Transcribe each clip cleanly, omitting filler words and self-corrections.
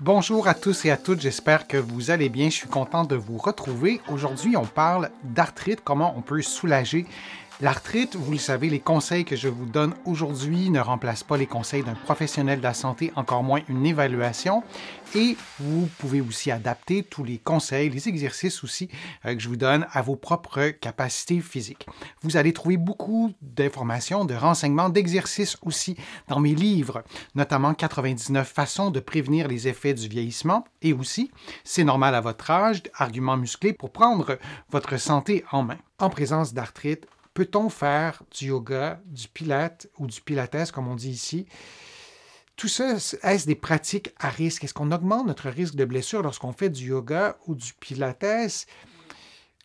Bonjour à tous et à toutes, j'espère que vous allez bien. Je suis content de vous retrouver. Aujourd'hui, on parle d'arthrite, comment on peut soulager l'arthrite. Vous le savez, les conseils que je vous donne aujourd'hui ne remplacent pas les conseils d'un professionnel de la santé, encore moins une évaluation. Et vous pouvez aussi adapter tous les conseils, les exercices aussi que je vous donne à vos propres capacités physiques. Vous allez trouver beaucoup d'informations, de renseignements, d'exercices aussi dans mes livres, notamment 99 façons de prévenir les effets du vieillissement et aussi c'est normal à votre âge, arguments musclés pour prendre votre santé en main. En présence d'arthrite, peut-on faire du yoga, du pilates ou du pilates comme on dit ici? Tout ça, est-ce des pratiques à risque? Est-ce qu'on augmente notre risque de blessure lorsqu'on fait du yoga ou du pilates?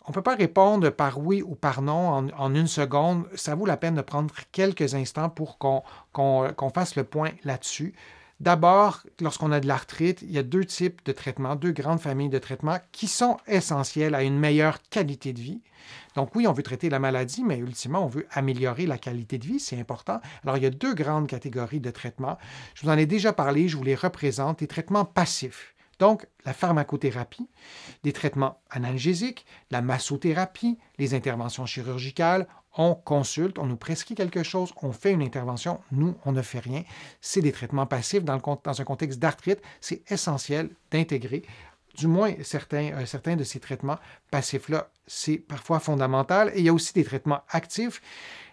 On ne peut pas répondre par oui ou par non en une seconde. Ça vaut la peine de prendre quelques instants pour qu'on fasse le point là-dessus. D'abord, lorsqu'on a de l'arthrite, il y a deux types de traitements, deux grandes familles de traitements qui sont essentiels à une meilleure qualité de vie. Donc oui, on veut traiter la maladie, mais ultimement, on veut améliorer la qualité de vie, c'est important. Alors, il y a deux grandes catégories de traitements. Je vous en ai déjà parlé, je vous les représente, les traitements passifs. Donc, la pharmacothérapie, des traitements analgésiques, la massothérapie, les interventions chirurgicales, on consulte, on nous prescrit quelque chose, on fait une intervention, nous, on ne fait rien. C'est des traitements passifs dans un contexte d'arthrite. C'est essentiel d'intégrer, du moins certains de ces traitements passifs-là. C'est parfois fondamental. Et il y a aussi des traitements actifs.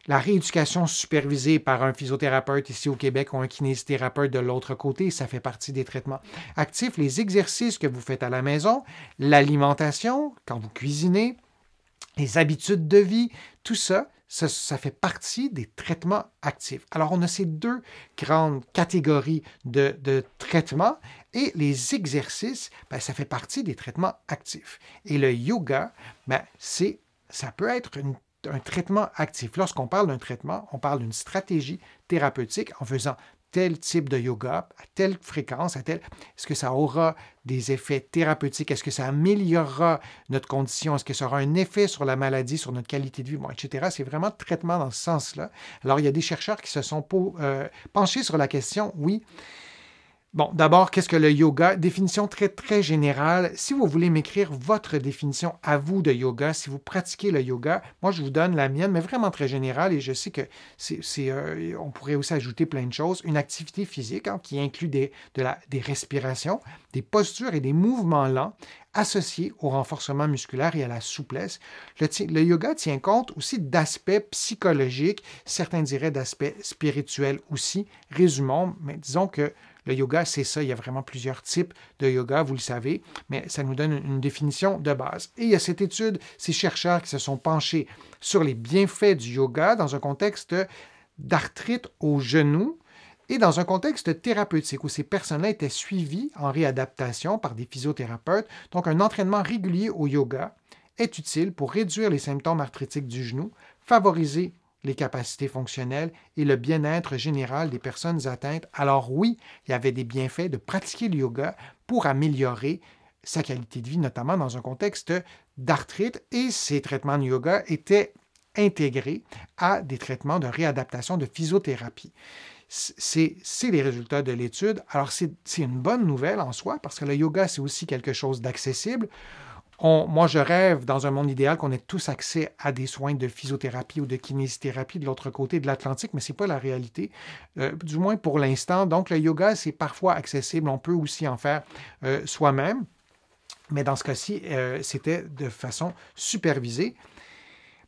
La rééducation supervisée par un physiothérapeute ici au Québec ou un kinésithérapeute de l'autre côté, ça fait partie des traitements actifs. Les exercices que vous faites à la maison, l'alimentation, quand vous cuisinez, les habitudes de vie, tout ça, ça fait partie des traitements actifs. Alors, on a ces deux grandes catégories de traitements et les exercices, ça fait partie des traitements actifs. Et le yoga, ça peut être un traitement actif. Lorsqu'on parle d'un traitement, on parle d'une stratégie thérapeutique en faisant tel type de yoga, à telle fréquence, est-ce que ça aura des effets thérapeutiques? Est-ce que ça améliorera notre condition? Est-ce que ça aura un effet sur la maladie, sur notre qualité de vie, etc.? C'est vraiment traitement dans ce sens-là. Alors, il y a des chercheurs qui se sont penchés sur la question, oui. Bon, d'abord, qu'est-ce que le yoga? Définition très, très générale. Si vous voulez m'écrire votre définition à vous de yoga, si vous pratiquez le yoga, moi, je vous donne la mienne, mais vraiment très générale, et je sais que on pourrait aussi ajouter plein de choses. Une activité physique qui inclut des respirations, des postures et des mouvements lents associés au renforcement musculaire et à la souplesse. Le yoga tient compte aussi d'aspects psychologiques, certains diraient d'aspects spirituels aussi. Résumons, mais disons que le yoga, c'est ça. Il y a vraiment plusieurs types de yoga, vous le savez, mais ça nous donne une définition de base. Et il y a cette étude, ces chercheurs qui se sont penchés sur les bienfaits du yoga dans un contexte d'arthrite au genou et dans un contexte thérapeutique où ces personnes-là étaient suivies en réadaptation par des physiothérapeutes. Donc, un entraînement régulier au yoga est utile pour réduire les symptômes arthritiques du genou, favoriser les capacités fonctionnelles et le bien-être général des personnes atteintes. Alors oui, il y avait des bienfaits de pratiquer le yoga pour améliorer sa qualité de vie, notamment dans un contexte d'arthrite, et ces traitements de yoga étaient intégrés à des traitements de réadaptation de physiothérapie. C'est les résultats de l'étude. Alors c'est une bonne nouvelle en soi, parce que le yoga, c'est aussi quelque chose d'accessible. Moi, je rêve dans un monde idéal qu'on ait tous accès à des soins de physiothérapie ou de kinésithérapie de l'autre côté de l'Atlantique, mais ce n'est pas la réalité, du moins pour l'instant. Donc, le yoga, c'est parfois accessible. On peut aussi en faire soi-même, mais dans ce cas-ci, c'était de façon supervisée.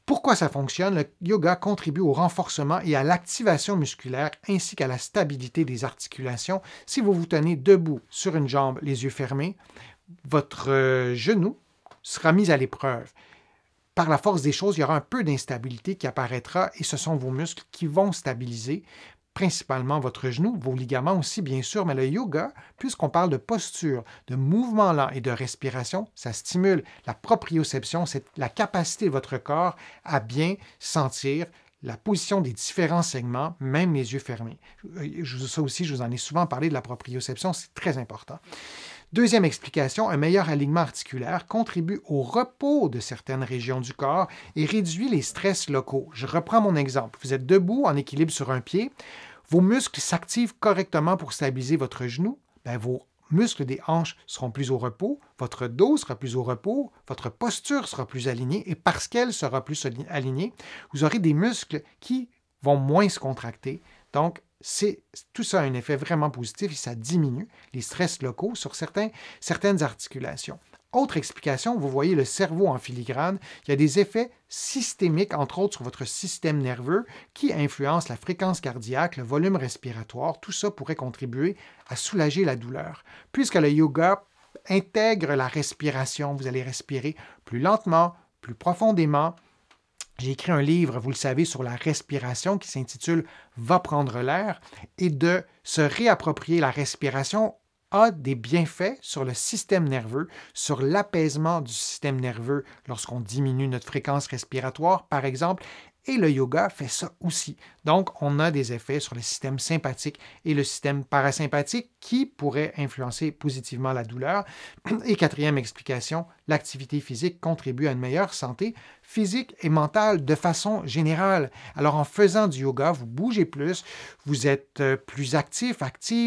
Pourquoi ça fonctionne? Le yoga contribue au renforcement et à l'activation musculaire ainsi qu'à la stabilité des articulations. Si vous vous tenez debout sur une jambe, les yeux fermés, votre genou sera mis à l'épreuve. Par la force des choses, il y aura un peu d'instabilité qui apparaîtra et ce sont vos muscles qui vont stabiliser, principalement votre genou, vos ligaments aussi, bien sûr, mais le yoga, puisqu'on parle de posture, de mouvement lent et de respiration, ça stimule la proprioception, c'est la capacité de votre corps à bien sentir la position des différents segments, même les yeux fermés. Ça aussi, je vous en ai souvent parlé de la proprioception, c'est très important. Deuxième explication, un meilleur alignement articulaire contribue au repos de certaines régions du corps et réduit les stress locaux. Je reprends mon exemple. Vous êtes debout, en équilibre sur un pied. Vos muscles s'activent correctement pour stabiliser votre genou. Vos muscles des hanches seront plus au repos, votre dos sera plus au repos, votre posture sera plus alignée et parce qu'elle sera plus alignée, vous aurez des muscles qui vont moins se contracter. Donc, tout ça a un effet vraiment positif et ça diminue les stress locaux sur certaines articulations. Autre explication, vous voyez le cerveau en filigrane, il y a des effets systémiques, entre autres sur votre système nerveux, qui influencent la fréquence cardiaque, le volume respiratoire. Tout ça pourrait contribuer à soulager la douleur. Puisque le yoga intègre la respiration, vous allez respirer plus lentement, plus profondément. J'ai écrit un livre, vous le savez, sur la respiration qui s'intitule « Va prendre l'air » et de se réapproprier la respiration a des bienfaits sur le système nerveux, sur l'apaisement du système nerveux lorsqu'on diminue notre fréquence respiratoire, par exemple, et le yoga fait ça aussi. Donc, on a des effets sur le système sympathique et le système parasympathique qui pourraient influencer positivement la douleur. Et quatrième explication, l'activité physique contribue à une meilleure santé physique et mentale de façon générale. Alors, en faisant du yoga, vous bougez plus, vous êtes plus actif,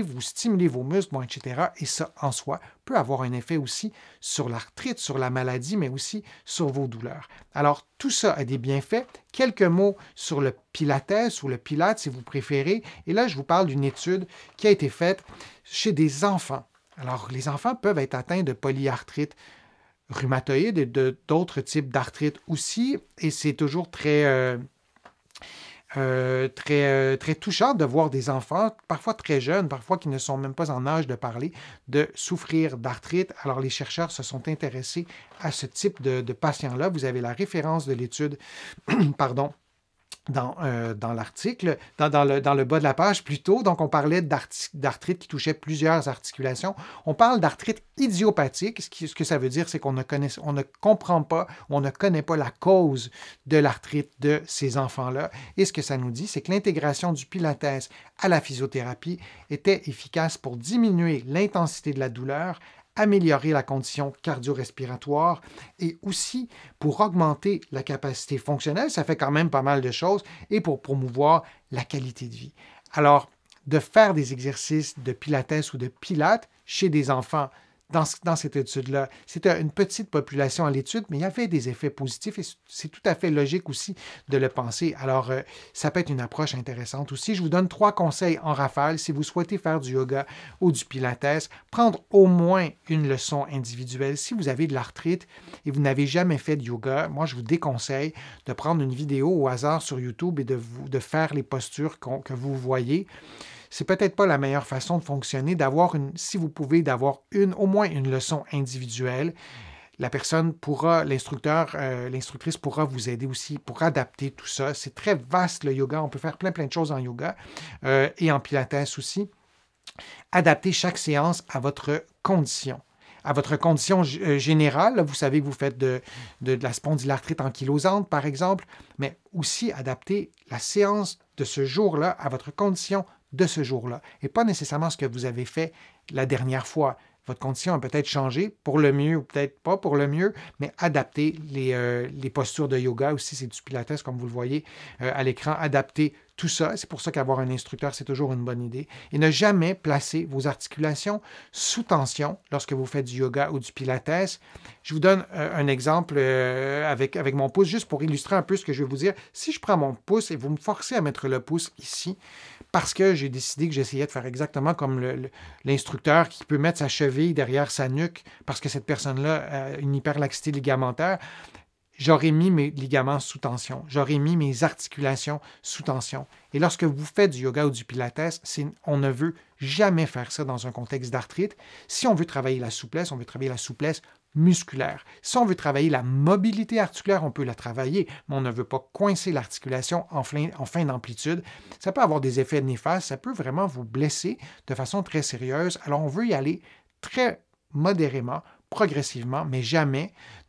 vous stimulez vos muscles, etc. Et ça, en soi, peut avoir un effet aussi sur l'arthrite, sur la maladie, mais aussi sur vos douleurs. Alors, tout ça a des bienfaits. Quelques mots sur le pilates ou le pilate, si vous préférez. Et là, je vous parle d'une étude qui a été faite chez des enfants. Alors, les enfants peuvent être atteints de polyarthrite rhumatoïde et d'autres types d'arthrite aussi. Et c'est toujours très touchant de voir des enfants, parfois très jeunes, parfois qui ne sont même pas en âge de parler, de souffrir d'arthrite. Alors, les chercheurs se sont intéressés à ce type de patients-là. Vous avez la référence de l'étude, pardon, dans l'article, dans le bas de la page plutôt. Donc, on parlait d'arthrite qui touchait plusieurs articulations. On parle d'arthrite idiopathique. Ce que ça veut dire, c'est qu'on ne comprend pas, on ne connaît pas la cause de l'arthrite de ces enfants-là. Et ce que ça nous dit, c'est que l'intégration du pilates à la physiothérapie était efficace pour diminuer l'intensité de la douleur, améliorer la condition cardio-respiratoire et aussi pour augmenter la capacité fonctionnelle, ça fait quand même pas mal de choses, et pour promouvoir la qualité de vie. Alors, de faire des exercices de pilates ou de pilates chez des enfants dans cette étude-là, c'était une petite population à l'étude, mais il y avait des effets positifs et c'est tout à fait logique aussi de le penser. Alors, ça peut être une approche intéressante aussi. Je vous donne 3 conseils en rafale si vous souhaitez faire du yoga ou du pilates. Prendre au moins une leçon individuelle. Si vous avez de l'arthrite et vous n'avez jamais fait de yoga, moi, je vous déconseille de prendre une vidéo au hasard sur YouTube et de faire les postures que vous voyez. C'est peut-être pas la meilleure façon de fonctionner, si vous pouvez, d'avoir au moins une leçon individuelle. La personne pourra, l'instructrice pourra vous aider aussi pour adapter tout ça. C'est très vaste le yoga, on peut faire plein de choses en yoga et en pilates aussi. Adaptez chaque séance à votre condition. À votre condition générale, vous savez que vous faites de la spondylarthrite ankylosante, par exemple, mais aussi adapter la séance de ce jour-là à votre condition de ce jour-là, et pas nécessairement ce que vous avez fait la dernière fois. Votre condition a peut-être changé pour le mieux ou peut-être pas pour le mieux, mais adapter les postures de yoga aussi, c'est du pilates, comme vous le voyez à l'écran, adapter tout ça. C'est pour ça qu'avoir un instructeur, c'est toujours une bonne idée. Et ne jamais placer vos articulations sous tension lorsque vous faites du yoga ou du pilates. Je vous donne un exemple avec mon pouce, juste pour illustrer un peu ce que je vais vous dire. Si je prends mon pouce et vous me forcez à mettre le pouce ici, parce que j'ai décidé que j'essayais de faire exactement comme l'instructeur qui peut mettre sa cheville derrière sa nuque parce que cette personne-là a une hyperlaxité ligamentaire, j'aurais mis mes ligaments sous tension, j'aurais mis mes articulations sous tension. Et lorsque vous faites du yoga ou du pilates, on ne veut jamais faire ça dans un contexte d'arthrite. Si on veut travailler la souplesse, on veut travailler la souplesse musculaire. Si on veut travailler la mobilité articulaire, on peut la travailler, mais on ne veut pas coincer l'articulation en fin d'amplitude. Ça peut avoir des effets néfastes, ça peut vraiment vous blesser de façon très sérieuse. Alors, on veut y aller très modérément, progressivement, mais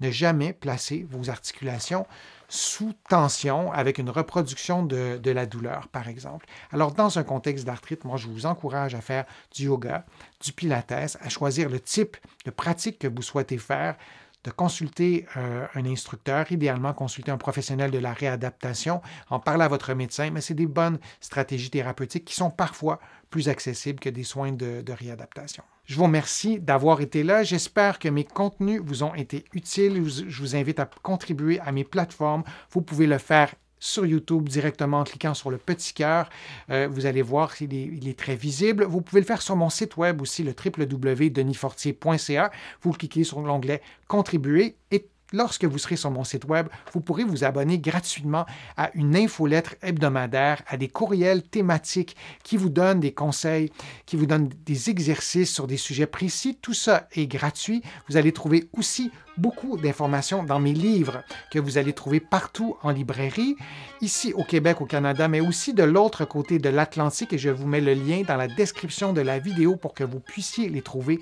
ne jamais placer vos articulations sous tension avec une reproduction de la douleur, par exemple. Alors, dans un contexte d'arthrite, moi, je vous encourage à faire du yoga, du pilates, à choisir le type de pratique que vous souhaitez faire, de consulter un instructeur, idéalement consulter un professionnel de la réadaptation, en parler à votre médecin, mais c'est des bonnes stratégies thérapeutiques qui sont parfois plus accessibles que des soins de réadaptation. Je vous remercie d'avoir été là. J'espère que mes contenus vous ont été utiles. Je vous invite à contribuer à mes plateformes. Vous pouvez le faire sur YouTube directement en cliquant sur le petit cœur. Vous allez voir qu'il est très visible. Vous pouvez le faire sur mon site web aussi, le www.denisfortier.ca. Vous cliquez sur l'onglet « Contribuer » et lorsque vous serez sur mon site web, vous pourrez vous abonner gratuitement à une infolettre hebdomadaire, à des courriels thématiques qui vous donnent des conseils, qui vous donnent des exercices sur des sujets précis. Tout ça est gratuit. Vous allez trouver aussi beaucoup d'informations dans mes livres que vous allez trouver partout en librairie, ici au Québec, au Canada, mais aussi de l'autre côté de l'Atlantique et je vous mets le lien dans la description de la vidéo pour que vous puissiez les trouver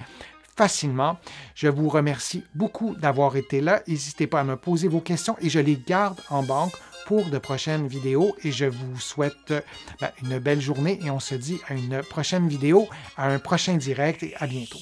facilement. Je vous remercie beaucoup d'avoir été là. N'hésitez pas à me poser vos questions et je les garde en banque pour de prochaines vidéos et je vous souhaite une belle journée et on se dit à une prochaine vidéo, à un prochain direct et à bientôt.